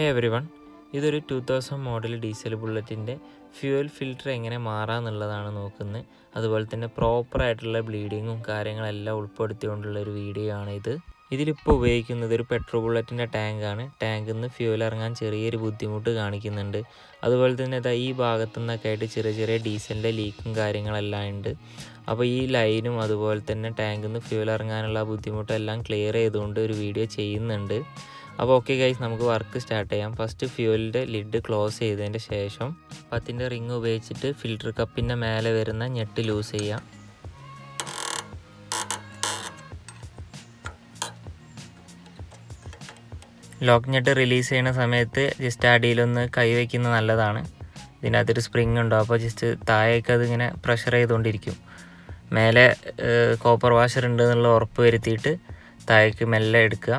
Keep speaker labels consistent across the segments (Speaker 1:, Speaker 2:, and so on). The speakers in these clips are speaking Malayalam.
Speaker 1: ഹേ എവരി വൺ, ഇതൊരു 2000 മോഡൽ ഡീസൽ ബുള്ളറ്റിൻ്റെ ഫ്യൂവൽ ഫിൽറ്റർ എങ്ങനെ മാറാമെന്നുള്ളതാണ് നോക്കുന്നത്. അതുപോലെ തന്നെ പ്രോപ്പറായിട്ടുള്ള ബ്ലീഡിങ്ങും കാര്യങ്ങളെല്ലാം ഉൾപ്പെടുത്തിക്കൊണ്ടുള്ള ഒരു വീഡിയോ ആണ് ഇത്. ഇതിലിപ്പോൾ ഉപയോഗിക്കുന്നത് ഒരു പെട്രോൾ ബുള്ളറ്റിൻ്റെ ടാങ്കാണ്. ടാങ്കിൽ നിന്ന് ഫ്യൂവൽ ഇറങ്ങാൻ ചെറിയൊരു ബുദ്ധിമുട്ട് കാണിക്കുന്നുണ്ട്. അതുപോലെ തന്നെ ഈ ഭാഗത്തു നിന്നൊക്കെ ആയിട്ട് ചെറിയ ചെറിയ ഡീസലിൻ്റെ ലീക്കും കാര്യങ്ങളെല്ലാം ഉണ്ട്. അപ്പോൾ ഈ ലൈനും അതുപോലെ തന്നെ ടാങ്കിൽ നിന്ന് ഫ്യൂവൽ ഇറങ്ങാനുള്ള ബുദ്ധിമുട്ടെല്ലാം ക്ലിയർ ചെയ്തുകൊണ്ട് ഒരു വീഡിയോ ചെയ്യുന്നുണ്ട്. അപ്പോൾ ഓക്കെ ഗൈസ്, നമുക്ക് വർക്ക് സ്റ്റാർട്ട് ചെയ്യാം. ഫസ്റ്റ് ഫ്യൂവലിൻ്റെ ലിഡ് ക്ലോസ് ചെയ്തതിൻ്റെ ശേഷം 10ൻ്റെ റിങ് ഉപയോഗിച്ചിട്ട് ഫിൽറ്റർ കപ്പിൻ്റെ മേലെ വരുന്ന ഞെട്ട് ലൂസ് ചെയ്യാം. ലോക്ക് ഞെട്ട് റിലീസ് ചെയ്യുന്ന സമയത്ത് ജസ്റ്റ് അടിയിലൊന്ന് കൈ വയ്ക്കുന്നത് നല്ലതാണ്. ഇതിനകത്തൊരു സ്പ്രിങ് ഉണ്ടാവും, അപ്പോൾ ജസ്റ്റ് താഴേക്ക് അതിങ്ങനെ പ്രഷർ ചെയ്തുകൊണ്ടിരിക്കും. മേലെ കോപ്പർ വാഷർ ഉണ്ട് എന്നുള്ള ഉറപ്പ് വരുത്തിയിട്ട് താഴേക്ക് മെല്ലെ എടുക്കുക.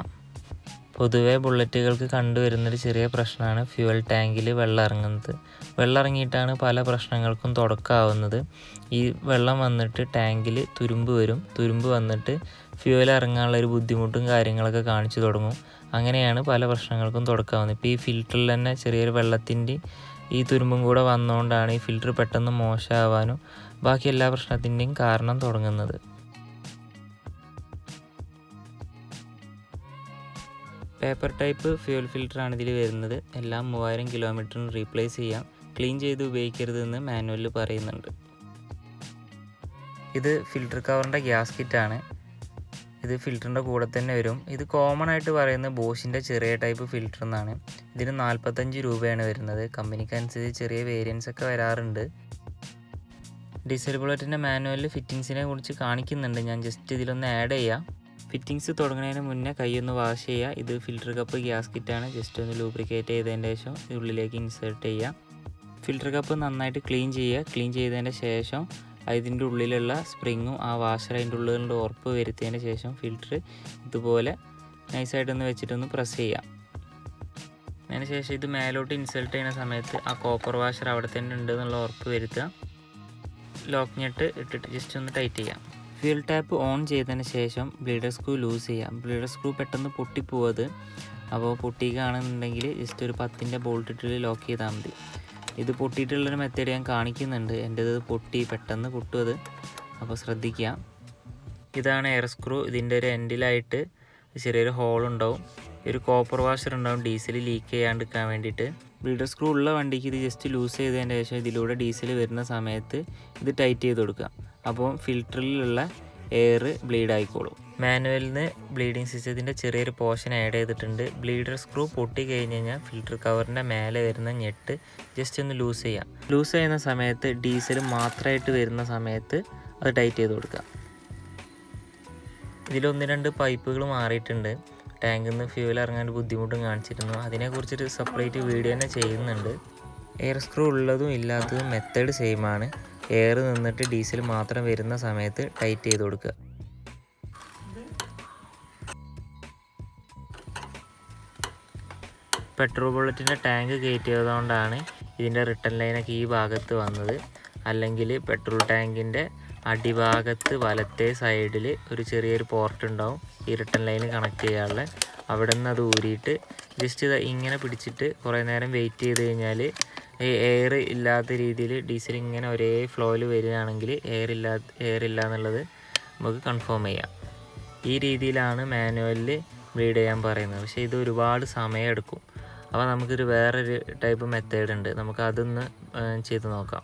Speaker 1: പൊതുവേ ബുള്ളറ്റുകൾക്ക് കണ്ടുവരുന്നൊരു ചെറിയ പ്രശ്നമാണ് ഫ്യൂവൽ ടാങ്കിൽ വെള്ളം ഇറങ്ങുന്നത്. വെള്ളം ഇറങ്ങിയിട്ടാണ് പല പ്രശ്നങ്ങൾക്കും തുടക്കമാവുന്നത്. ഈ വെള്ളം വന്നിട്ട് ടാങ്കിൽ തുരുമ്പ് വരും. തുരുമ്പ് വന്നിട്ട് ഫ്യൂവൽ ഇറങ്ങാനുള്ള ഒരു ബുദ്ധിമുട്ടും കാര്യങ്ങളൊക്കെ കാണിച്ചു തുടങ്ങും. അങ്ങനെയാണ് പല പ്രശ്നങ്ങൾക്കും തുടക്കമാവുന്നത്. ഇപ്പോൾ ഈ ഫിൽറ്ററിൽ തന്നെ ചെറിയൊരു വെള്ളത്തിൻ്റെ ഈ തുരുമ്പും കൂടെ വന്നുകൊണ്ടാണ് ഈ ഫിൽറ്റർ പെട്ടെന്ന് മോശമാവാനും ബാക്കി എല്ലാ പ്രശ്നത്തിൻ്റെയും കാരണം തുടങ്ങുന്നത്. പേപ്പർ ടൈപ്പ് ഫ്യൂവൽ ഫിൽറ്ററാണ് ഇതിൽ വരുന്നത്. എല്ലാം 3000 കിലോമീറ്ററിന് റീപ്ലേസ് ചെയ്യാം. ക്ലീൻ ചെയ്ത് ഉപയോഗിക്കരുതെന്ന് മാനുവലിൽ പറയുന്നുണ്ട്. ഇത് ഫിൽറ്റർ കവറിൻ്റെ ഗ്യാസ് കിറ്റാണ്. ഇത് ഫിൽറ്ററിൻ്റെ കൂടെ തന്നെ വരും. ഇത് കോമൺ ആയിട്ട് പറയുന്നത് ബോഷിൻ്റെ ചെറിയ ടൈപ്പ് ഫിൽറ്റർ എന്നാണ്. ഇതിന് 45 രൂപയാണ് വരുന്നത്. കമ്പനിക്ക് അനുസരിച്ച് ചെറിയ വേരിയൻസ് ഒക്കെ വരാറുണ്ട്. ഡീസൽ ബുള്ളറ്റിൻ്റെ മാനുവലിൽ ഫിറ്റിങ്സിനെ കുറിച്ച് കാണിക്കുന്നുണ്ട്. ഞാൻ ജസ്റ്റ് ഇതിലൊന്ന് ആഡ് ചെയ്യാം. ഫിറ്റിങ്സ് തുടങ്ങുന്നതിന് മുന്നേ കൈയൊന്ന് വാഷ് ചെയ്യുക. ഇത് ഫിൽറ്റർ കപ്പ് ഗ്യാസ് കിറ്റാണ്. ജസ്റ്റ് ഒന്ന് ലൂബ്രിക്കേറ്റ് ചെയ്തതിൻ്റെ ശേഷം ഉള്ളിലേക്ക് ഇൻസേർട്ട് ചെയ്യുക. ഫിൽറ്റർ കപ്പ് നന്നായിട്ട് ക്ലീൻ ചെയ്യുക. ക്ലീൻ ചെയ്തതിൻ്റെ ശേഷം ഇതിൻ്റെ ഉള്ളിലുള്ള സ്പ്രിങ്ങും ആ വാഷർ അതിൻ്റെ ഉള്ളിലുള്ള ഉറപ്പ് വരുത്തിയതിന് ശേഷം ഫിൽറ്റർ ഇതുപോലെ നൈസായിട്ടൊന്ന് വെച്ചിട്ടൊന്ന് പ്രസ് ചെയ്യാം. അതിന് ശേഷം ഇത് മേലോട്ട് ഇൻസേർട്ട് ചെയ്യുന്ന സമയത്ത് ആ കോപ്പർ വാഷർ അവിടെ തന്നെ ഉണ്ട് എന്നുള്ള ഉറപ്പ് വരുത്തുക. ലോക്ക് ഞെട്ട് ഇട്ടിട്ട് ജസ്റ്റ് ഒന്ന് ടൈറ്റ് ചെയ്യാം. ഫ്യൂൽ ടാപ്പ് ഓൺ ചെയ്തതിന് ശേഷം ബ്ലീഡർ സ്ക്രൂ ലൂസ് ചെയ്യാം. ബ്ലീഡർ സ്ക്രൂ പെട്ടെന്ന് പൊട്ടിപ്പോവത്. അപ്പോൾ പൊട്ടിക്കുകയാണെന്നുണ്ടെങ്കിൽ ജസ്റ്റ് ഒരു 10ൻ്റെ ബോൾട്ട് ഇട്ടിട്ട് ലോക്ക് ചെയ്താൽ മതി. ഇത് പൊട്ടിയിട്ടുള്ളൊരു മെത്തേഡ് ഞാൻ കാണിക്കുന്നുണ്ട്. എൻ്റേത് പെട്ടെന്ന് പൊട്ടുന്നത്, അപ്പോൾ ശ്രദ്ധിക്കുക. ഇതാണ് എയർ സ്ക്രൂ. ഇതിൻ്റെ ഒരു എൻഡിലായിട്ട് ചെറിയൊരു ഹോൾ ഉണ്ടാവും. ഒരു കോപ്പർ വാഷർ ഉണ്ടാവും ഡീസൽ ലീക്ക് ചെയ്യാണ്ടിരിക്കാൻ വേണ്ടിയിട്ട്. ബ്ലീഡർ സ്ക്രൂ ഉള്ള വണ്ടിക്ക് ഇത് ജസ്റ്റ് ലൂസ് ചെയ്തതിന് ശേഷം ഇതിലൂടെ ഡീസൽ വരുന്ന സമയത്ത് ഇത് ടൈറ്റ് ചെയ്ത് കൊടുക്കുക. അപ്പോൾ ഫിൽറ്ററിലുള്ള എയർ ബ്ലീഡ് ആയിക്കോളും. മാനുവലിൽ നിന്ന് ബ്ലീഡിങ് സിസ്റ്റത്തിൻ്റെ ചെറിയൊരു പോർഷൻ ആഡ് ചെയ്തിട്ടുണ്ട്. ബ്ലീഡർ സ്ക്രൂ പൊട്ടി കഴിഞ്ഞ് കഴിഞ്ഞാൽ ഫിൽറ്റർ കവറിൻ്റെ മേലെ വരുന്ന ഞെട്ട് ജസ്റ്റ് ഒന്ന് ലൂസ് ചെയ്യാം. ലൂസ് ചെയ്യുന്ന സമയത്ത് ഡീസൽ മാത്രമായിട്ട് വരുന്ന സമയത്ത് അത് ടൈറ്റ് ചെയ്ത് കൊടുക്കുക. ഇതിൽ 1-2 പൈപ്പുകൾ മാറിയിട്ടുണ്ട്. ടാങ്കിൽ നിന്ന് ഫ്യൂവൽ ഇറങ്ങാൻ ബുദ്ധിമുട്ടും കാണിച്ചിരുന്നു. അതിനെക്കുറിച്ചൊരു സെപ്പറേറ്റ് വീഡിയോ തന്നെ ചെയ്യുന്നുണ്ട്. എയർ സ്ക്രൂ ഉള്ളതും ഇല്ലാത്തതും മെത്തേഡ് സെയിം ആണ്. എയർ നിന്നിട്ട് ഡീസൽ മാത്രം വരുന്ന സമയത്ത് ടൈറ്റ് ചെയ്ത് കൊടുക്കുക. പെട്രോൾ ബുള്ളറ്റിൻ്റെ ടാങ്ക് കയറ്റിയതുകൊണ്ടാണ് ഇതിൻ്റെ റിട്ടേൺ ലൈനൊക്കെ ഈ ഭാഗത്ത് വന്നത്. അല്ലെങ്കിൽ പെട്രോൾ ടാങ്കിൻ്റെ അടിഭാഗത്ത് വലത്തെ സൈഡിൽ ഒരു ചെറിയൊരു പോർട്ട് ഉണ്ടാവും ഈ റിട്ടേൺ ലൈൻ കണക്ട് ചെയ്യാനുള്ള. അവിടെ നിന്ന് അത് ഊരിയിട്ട് ജസ്റ്റ് ഇത് ഇങ്ങനെ പിടിച്ചിട്ട് കുറേ നേരം വെയിറ്റ് ചെയ്ത് കഴിഞ്ഞാൽ എയർ ഇല്ലാത്ത രീതിയിൽ ഡീസൽ ഇങ്ങനെ ഒരേ ഫ്ലോയിൽ വരികയാണെങ്കിൽ എയർ ഇല്ല എന്നുള്ളത് നമുക്ക് കൺഫേം ചെയ്യാം. ഈ രീതിയിലാണ് മാനുവലിൽ ബ്ലീഡ് ചെയ്യാൻ പറയുന്നത്. പക്ഷേ ഇത് ഒരുപാട് സമയമെടുക്കും. അപ്പോൾ നമുക്കൊരു വേറൊരു ടൈപ്പ് മെത്തേഡ് ഉണ്ട്. നമുക്ക് അതൊന്ന് ചെയ്ത് നോക്കാം.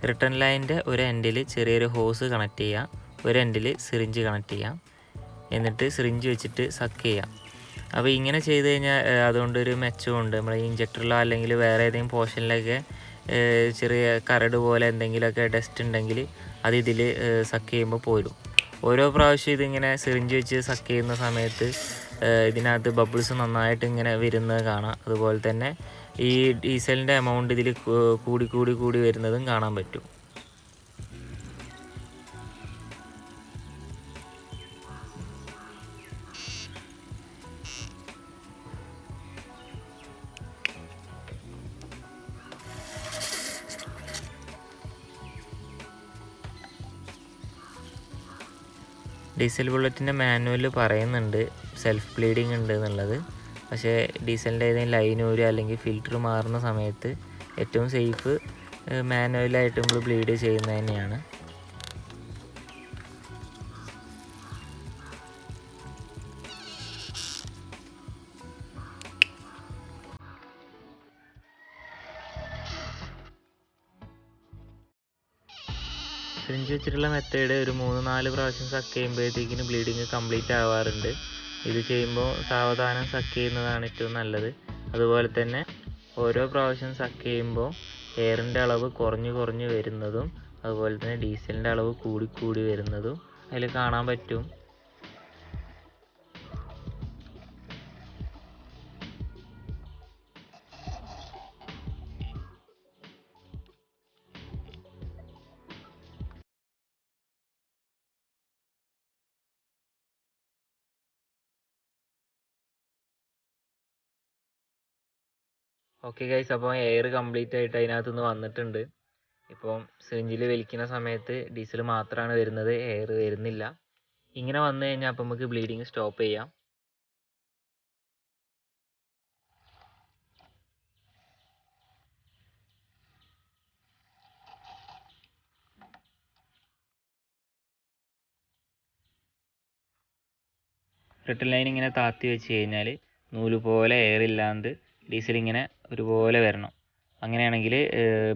Speaker 1: റിട്ടേൺ ലൈനിൻ്റെ ഒരു എൻഡിൽ ചെറിയൊരു ഹോസ് കണക്ട് ചെയ്യാം. ഒരു എൻഡിൽ സിറിഞ്ച് കണക്ട് ചെയ്യാം. എന്നിട്ട് സിറിഞ്ച് വെച്ചിട്ട് സക്ക് ചെയ്യാം. അപ്പോൾ ഇങ്ങനെ ചെയ്ത് കഴിഞ്ഞാൽ അതുകൊണ്ടൊരു മെച്ചമുണ്ട്. നമ്മൾ ഇഞ്ചക്ടറിലോ അല്ലെങ്കിൽ വേറെ ഏതെങ്കിലും പോർഷനിലൊക്കെ ചെറിയ കരട് പോലെ എന്തെങ്കിലുമൊക്കെ ഡസ്റ്റ് ഉണ്ടെങ്കിൽ അത് ഇതിൽ സക്ക് ചെയ്യുമ്പോൾ പോരും. ഓരോ പ്രാവശ്യം ഇതിങ്ങനെ സിറിഞ്ച് വെച്ച് സക്ക് ചെയ്യുന്ന സമയത്ത് ഇതിനകത്ത് ബബിൾസ് നന്നായിട്ട് ഇങ്ങനെ വരുന്നത് കാണാം. അതുപോലെ തന്നെ ഈ ഡീസലിൻ്റെ എമൗണ്ട് ഇതിൽ കൂടി വരുന്നതും കാണാൻ പറ്റും. ഡീസൽ ബുള്ളറ്റിൻ്റെ മാനുവലിൽ പറയുന്നുണ്ട് സെൽഫ് ബ്ലീഡിങ് ഉണ്ട് എന്നുള്ളത്. പക്ഷേ ഡീസലിൻ്റെ ഏതെങ്കിലും ലൈൻ ഊരുക അല്ലെങ്കിൽ ഫിൽറ്റർ മാറുന്ന സമയത്ത് ഏറ്റവും സേഫ് മാനുവലായിട്ട് നമ്മൾ ബ്ലീഡ് ചെയ്യുന്നത് തന്നെയാണ്. സിറിഞ്ച് വെച്ചിട്ടുള്ള മെത്തേഡ് ഒരു 3-4 പ്രാവശ്യം സക്ക് ചെയ്യുമ്പോഴത്തേക്കിന് ബ്ലീഡിങ് കംപ്ലീറ്റ് ആവാറുണ്ട്. ഇത് ചെയ്യുമ്പോൾ സാവധാനം സക്ക് ചെയ്യുന്നതാണ് ഏറ്റവും നല്ലത്. അതുപോലെ തന്നെ ഓരോ പ്രാവശ്യം സക്ക് ചെയ്യുമ്പോൾ എയറിൻ്റെ അളവ് കുറഞ്ഞു വരുന്നതും അതുപോലെ തന്നെ ഡീസലിൻ്റെ അളവ് കൂടി വരുന്നതും അതിൽ കാണാൻ പറ്റും. ഓക്കെ ഗൈസ്, അപ്പോൾ എയർ കംപ്ലീറ്റ് ആയിട്ട് അതിനകത്ത് നിന്ന് വന്നിട്ടുണ്ട്. ഇപ്പം സിറിഞ്ചിൽ വലിക്കുന്ന സമയത്ത് ഡീസൽ മാത്രമാണ് വരുന്നത്, എയർ വരുന്നില്ല. ഇങ്ങനെ വന്നു കഴിഞ്ഞാൽ അപ്പം നമുക്ക് ബ്ലീഡിങ് സ്റ്റോപ്പ് ചെയ്യാം. റിട്ടൺ ലൈൻ ഇങ്ങനെ താത്തി വെച്ച് കഴിഞ്ഞാൽ നൂല് പോലെ എയർ ഇല്ലാണ്ട് ഡീസൽ ഇങ്ങനെ ഒരുപോലെ വരണം. അങ്ങനെയാണെങ്കിൽ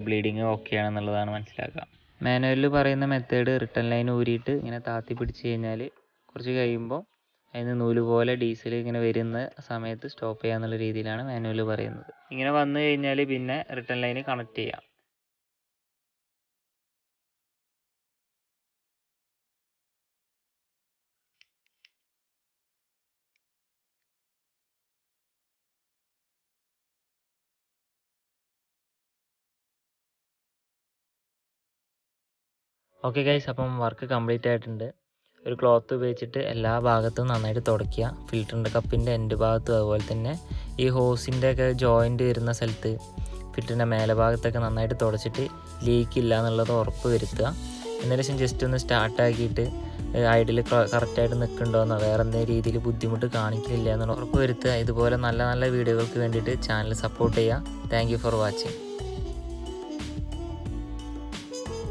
Speaker 1: ബ്ലീഡിങ് ഓക്കെ ആണെന്നുള്ളതാണ് മനസ്സിലാക്കുക. മാനുവലിൽ പറയുന്ന മെത്തേഡ് റിട്ടൺ ലൈൻ ഊരിയിട്ട് ഇങ്ങനെ താത്തി പിടിച്ച് കഴിഞ്ഞാൽ കുറച്ച് കഴിയുമ്പോൾ അതിന് നൂല് പോലെ ഡീസൽ ഇങ്ങനെ വരുന്ന സമയത്ത് സ്റ്റോപ്പ് ചെയ്യാന്നുള്ള രീതിയിലാണ് മാനുവൽ പറയുന്നത്. ഇങ്ങനെ വന്നു കഴിഞ്ഞാൽ പിന്നെ റിട്ടൺ ലൈൻ കണക്ട് ചെയ്യാം. ഓക്കെ ഗൈസ്, അപ്പം വർക്ക് കംപ്ലീറ്റ് ആയിട്ടുണ്ട്. ഒരു ക്ലോത്ത് ഉപയോഗിച്ചിട്ട് എല്ലാ ഭാഗത്തും നന്നായിട്ട് തുടയ്ക്കുക. ഫിൽറ്ററിൻ്റെ കപ്പിൻ്റെ എൻഡ് ഭാഗത്തും അതുപോലെ തന്നെ ഈ ഹോസിൻ്റെ ഒക്കെ ജോയിൻറ്റ് വരുന്ന സ്ഥലത്ത് ഫിൽറ്ററിൻ്റെ മേലെ ഭാഗത്തൊക്കെ നന്നായിട്ട് തുടച്ചിട്ട് ലീക്ക് ഇല്ല എന്നുള്ളത് ഉറപ്പ് വരുത്തുക. എന്നതിന് ശേഷം ജസ്റ്റ് ഒന്ന് സ്റ്റാർട്ടാക്കിയിട്ട് ഐഡിൽ കറക്റ്റായിട്ട് നിൽക്കുന്നുണ്ടോയെന്നോ വേറെ എന്തെങ്കിലും രീതിയിൽ ബുദ്ധിമുട്ട് കാണിക്കുന്നില്ല എന്നുള്ള ഉറപ്പ് വരുത്തുക. ഇതുപോലെ നല്ല വീഡിയോകൾക്ക് വേണ്ടിയിട്ട് ചാനൽ സപ്പോർട്ട് ചെയ്യുക. Thank you for watching.